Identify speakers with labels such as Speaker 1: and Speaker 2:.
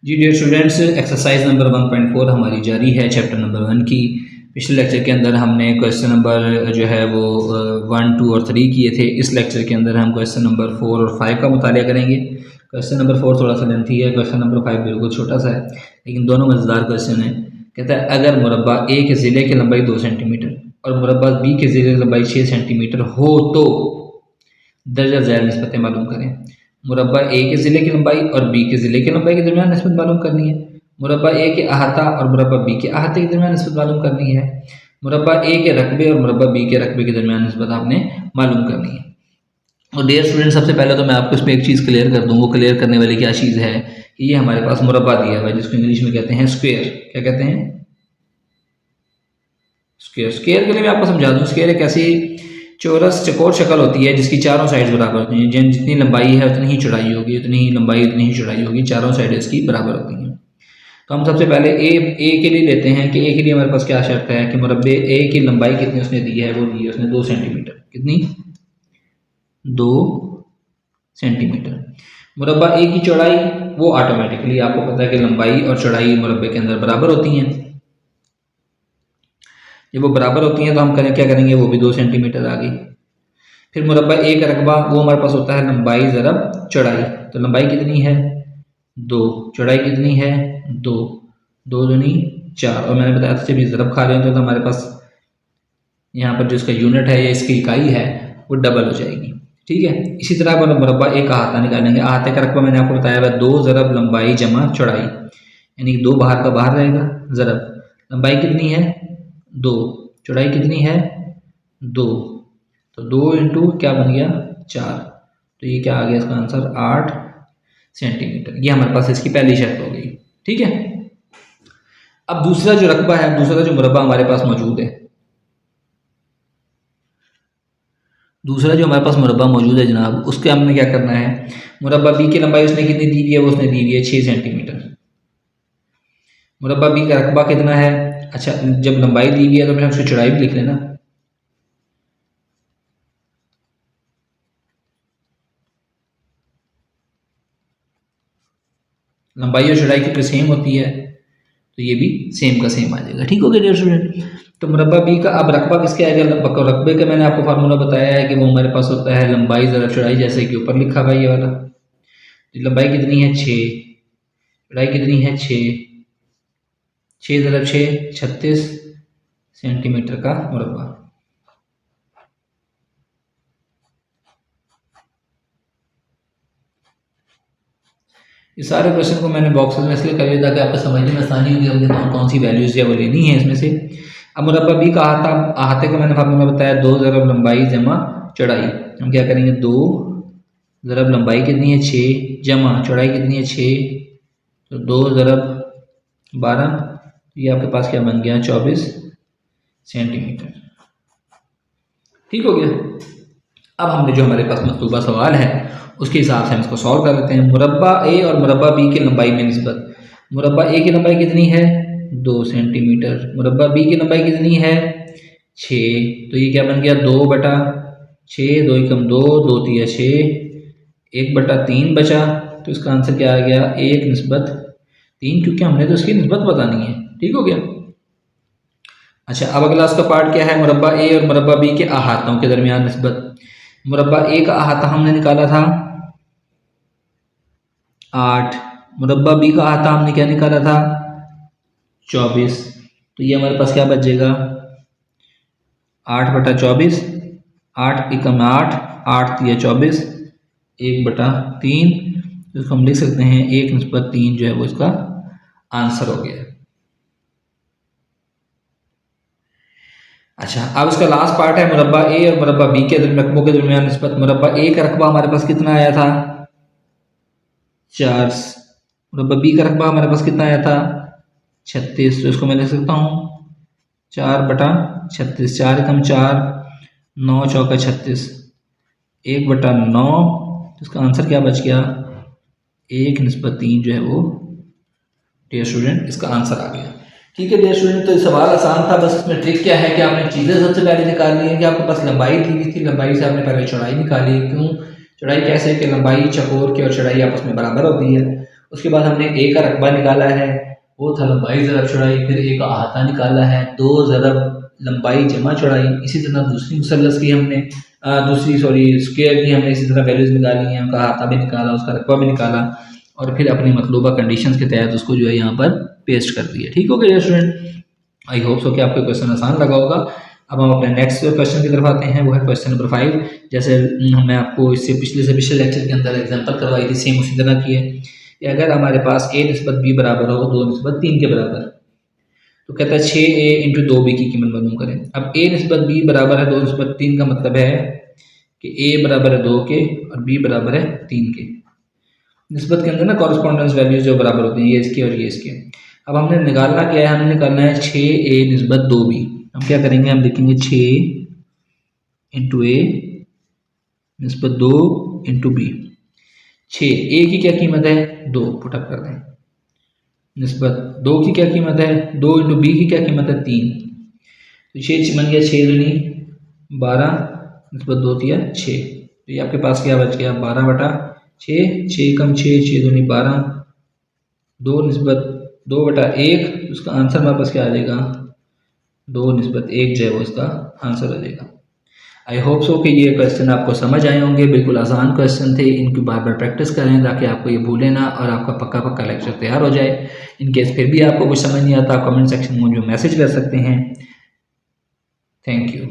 Speaker 1: जी dear students, exercise number 1.4 हमारी जारी है चैप्टर नंबर 1 की। पिछले लेक्चर के अंदर हमने क्वेश्चन नंबर जो है वो 1, 2 और 3 किए थे। इस लेक्चर के अंदर हम क्वेश्चन नंबर 4 और 5 का मुतालिया करेंगे। क्वेश्चन नंबर 4 थोड़ा सा लेंथी है, क्वेश्चन नंबर 5 बिल्कुल छोटा सा है, लेकिन दोनों मज़ेदार क्वेश्चन है। कहता है अगर मुरब्बा ए के ज़िले की लंबाई 2 सेंटीमीटर और मुरब्बा बी के ज़िले की लंबाई 6 सेंटीमीटर हो तो दर्जा ज़ैल निस्बतें मालूम करें। मुरब्बा ए के ज़िले की लंबाई और बी के ज़िले की लंबाई के दरमियान निस्बत मालूम करनी है। मुरब्बा ए के अहाता और मुरब्बा बी के अहाते के दरमियान निस्बत मालूम करनी है। मुरब्बा ए के रकबे और मुरब्बा बी के रकबे के दरमियान निस्बत आपने मालूम करनी है। और डियर स्टूडेंट, सबसे पहले तो मैं आपको इसमें एक चीज़ क्लियर कर दूँ। वो क्लियर करने वाली क्या चीज़ है कि ये हमारे पास मुरब्बा दिया हुआ है जिसको इंग्लिश में कहते हैं स्क्वेयर। क्या कहते हैं? स्क्वेयर। स्क्वेयर के लिए मैं आपको समझा दूँ, स्क्वेयर एक ऐसी चौरस चकोर शक्ल होती है जिसकी चारों साइड्स बराबर होती हैं। जितनी लंबाई है उतनी ही चौड़ाई होगी, उतनी ही लंबाई उतनी ही चौड़ाई होगी, चारों साइड इसकी बराबर होती हैं। तो हम सबसे पहले ए के लिए लेते हैं कि ए के लिए हमारे पास क्या शर्त है कि मुरब्बे ए की लंबाई कितनी उसने दी है, वो दी है उसने 2 सेंटीमीटर। कितनी? 2 सेंटीमीटर। मुरब्बा ए की चौड़ाई वो ऑटोमेटिकली आपको पता है कि लंबाई और चौड़ाई मुरब्बे के अंदर बराबर होती हैं। जब वो बराबर होती हैं तो हम क्या करेंगे, वो भी 2 सेंटीमीटर आ गई। फिर मुरब्बा ए का रकबा वो हमारे पास होता है लंबाई ज़रब चौड़ाई। तो लंबाई कितनी है? 2। चौड़ाई कितनी है? 2। 2 दूनी 4। और मैंने बताया था जब ये ज़रब खा रहे होते हैं तो हमारे पास यहाँ पर जो इसका यूनिट है या इसकी इकाई है वो डबल हो जाएगी। ठीक है। इसी तरह मुरब्बा ए का अहाता निकालेंगे। अहाते का रकबा मैंने आपको बताया हुआ 2 ज़रब लंबाई जमा चौड़ाई, यानी कि 2 बाहर का बाहर रहेगा। ज़रब लंबाई कितनी है? 2। चौड़ाई कितनी है? 2। तो 2 इंटू क्या बन गया? 4। तो ये क्या आ गया इसका आंसर? 8 सेंटीमीटर। ये हमारे पास इसकी पहली शर्त हो गई। ठीक है। अब दूसरा जो रकबा है, दूसरा जो मुरब्बा हमारे पास मौजूद है, दूसरा जो हमारे पास मुरब्बा मौजूद है जनाब, उसके हमने क्या करना है, मुरब्बा बी की लंबाई उसने कितनी दी हुई है? वो उसने दी हुई है 6 सेंटीमीटर। मुरब्बा बी का रकबा कितना है? अच्छा, जब लंबाई दी हुई है तो मैं उसकी चौड़ाई भी लिख लेना। लंबाई और चौड़ाई क्योंकि सेम होती है तो ये भी सेम का सेम आ जाएगा। ठीक हो गया डियर स्टूडेंट। तो मुरब्बा बी का अब रकबा किसके आएगा? रकबे का मैंने आपको फार्मूला बताया है कि वो हमारे पास होता है लंबाई ज़रब चौड़ाई, जैसे कि ऊपर लिखा हुआ ये वाला। लंबाई कितनी है? 6। चौड़ाई कितनी है? 6। 6 ज़रब 6 36 सेंटीमीटर का मुरब्बा। ये सारे क्वेश्चन को मैंने बॉक्सेस में इसलिए कर लिया ताकि आपको समझने में आसानी होगी हमने कौन कौन सी वैल्यूज है वो लेनी है इसमें से। अब मुरब्बा बी का अहाते को मैंने फार्मूला बताया 2 ज़रब लंबाई जमा चौड़ाई। हम क्या करेंगे? 2 ज़रब लंबाई कितनी है? 6 जमा चौड़ाई कितनी है? 6। तो 2 ज़रब 12, ये आपके पास क्या बन गया? 24 सेंटीमीटर। ठीक हो गया। अब हमने जो हमारे पास मतलूबा सवाल है उसके हिसाब से हम इसको सॉल्व कर लेते हैं। मुरब्बा ए और मुरब्बा बी की लंबाई में निस्बत। मुरब्बा ए की लंबाई कितनी है? 2 सेंटीमीटर। मुरब्बा बी की लंबाई कितनी है? 6। तो ये क्या बन गया? 2/6। 2 एकम 2, 2 तिया 6, 1/3 बचा। तो इसका आंसर क्या आ गया? 1 निस्बत 3, क्योंकि हमने तो इसकी निस्बत बतानी है। ठीक हो गया। अच्छा, अब अगला उसका पार्ट क्या है? मुरब्बा ए और मुरब्बा बी के अहातों के दरमियान निस्बत। मुरब्बा ए का अहाता हमने निकाला था 8। मुरब्बा बी का अहाता हमने क्या निकाला था? 24। तो ये हमारे पास क्या बचेगा? 8/24। 8 एकम 8, 8 तिया 24, 1/3। तो इसको हम लिख सकते हैं 1 निस्बत 3 जो है वो इसका आंसर हो गया। अच्छा, अब इसका लास्ट पार्ट है मुरब्बा ए और मुरब्बा बी के रकबों के दरमियान निस्बत। मुरब्बा ए का रकबा हमारे पास कितना आया था? 4। मुरब्बा बी का रकबा हमारे पास कितना आया था? 36। तो इसको मैं लिख सकता हूँ 4/36। 4 एकम 4, 9 चौका 36, 1/9। इसका आंसर क्या बच गया? 1 निस्बत 3 जो है वो डियर स्टूडेंट इसका आंसर आ गया। ठीक है डियर स्टूडेंट, तो सवाल आसान था। बस इसमें ट्रिक क्या है कि आपने चीज़ें सबसे पहले निकालनी है कि आपके पास लंबाई दी हुई थी, लंबाई से आपने पहले चौड़ाई निकाली। क्यों? चौड़ाई कैसे कि लंबाई चकोर की और चौड़ाई आपस में बराबर होती है। उसके बाद हमने ए का रकबा निकाला है, वो था लंबाई ज़रब चौड़ाई, फिर ए का अहाता निकाला है, 2 ज़रब लंबाई जमा चौड़ाई। इसी तरह दूसरी मुसल्लस की हमने दूसरी स्क्वायर की हमने इसी तरह वैल्यूज़ निकाली हैं, उनका अहाता भी निकाला, उसका रकबा भी निकाला और फिर अपनी मतलूबा कंडीशंस के तहत उसको जो है यहाँ पर पेस्ट कर दिया। ठीक हो गया स्टूडेंट, आई होप सो कि आपको क्वेश्चन आसान लगा होगा। अब हम अपने नेक्स्ट क्वेश्चन की तरफ आते हैं, वो है क्वेश्चन नंबर 5। जैसे मैं आपको इससे पिछले लेक्चर के अंदर एग्जांपल करवाई थी, सेम उसी तरह की है कि अगर हमारे पास a निस्बत b बराबर हो 2 निस्बत 3 के बराबर, तो कहता है 6a इंटू 2b की कीमत मालूम करें। अब a निस्बत b बराबर है 2 निस्बत 3 का मतलब है कि a बराबर है 2 के और b बराबर है 3 के। निस्बत के अंदर ना कॉरस्पॉन्डेंस वैल्यूज जो बराबर होती हैं, ये इसके और ये इसके। अब हमने निकालना क्या है, हमने निकालना है 6a निस्बत 2b। हम क्या करेंगे, हम लिखेंगे 6 इंटू ए निस्बत 2 इंटू बी। 6 ए की क्या कीमत है 2, पुटअप कर दें, निस्बत 2 की क्या कीमत है 2 इंटू बी की क्या कीमत है 3। तो 6 बन गया 6 दूनी 12 निस्बत 2 दिया 6। तो ये आपके पास क्या बच गया 12 बटा 6, 6 कम 6, 6 दूनी 12, 2 निस्बत 2 बटा 1, उसका आंसर हमारे पास क्या आ जाएगा 2 निस्बत 1 जो है वो इसका आंसर आ जाएगा। आई होप सो कि ये क्वेश्चन आपको समझ आए होंगे, बिल्कुल आसान क्वेश्चन थे, इनकी बार बार प्रैक्टिस करें ताकि आपको ये भूले ना और आपका पक्का पक्का लेक्चर तैयार हो जाए। इन केस फिर भी आपको कुछ समझ नहीं आता, कमेंट सेक्शन में मुझे मैसेज कर सकते हैं। Thank you.